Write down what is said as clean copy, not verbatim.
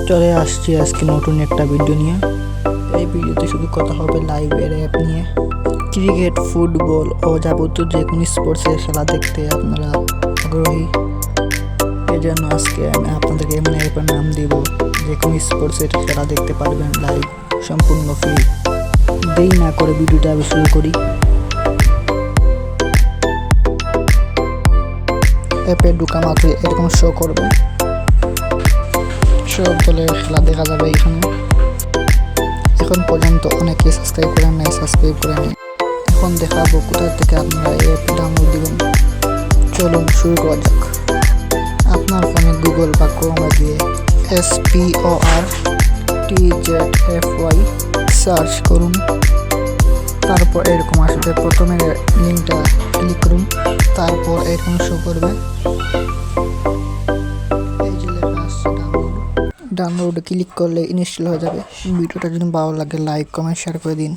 চলে আসছি আজকে নতুন একটা ভিডিও নিয়ে। এই ভিডিওতে শুধু কথা হবে লাইভের অ্যাপ নিয়ে। ক্রিকেট, ফুটবল ও যাবতীয় যে কোনো স্পোর্টসের খেলা দেখতে আপনারা আগ্রহী, এই জন্য আজকে আমি আপনাদেরকে এমন অ্যাপের নাম দিব যে কোনো স্পোর্টসের খেলা দেখতে পারবেন লাইভ, সম্পূর্ণ ফ্রি। দেরি না করে ভিডিওটা আমি শুরু করি। অ্যাপে ঢোকা মাত্র এরকম শো করবে, সব দলের খেলা দেখা যাবে এখানে। এখন পর্যন্ত অনেকে সাবস্ক্রাইব করেন নাই, সাবস্ক্রাইব করে নেই। এখন দেখাবো কোথা থেকে আপনারা এই অ্যাপটি ডাউনলোড দিবেন। চলুন শুরু করা যাক। আপনার ফোনে গুগল বা ক্রোমে গিয়ে SPORTZFY সার্চ করুন। তারপর এরকম আসবে, প্রথমে লিঙ্কটা ক্লিক করুন, তারপর এরকম শো করবে। এই যে লেখা আসছে ডাউনলোড ক্লিক করলে ইনস্টল হয়ে যাবে। ভিডিওটা যদি ভালো লাগে লাইক, কমেন্ট, শেয়ার করে দিন।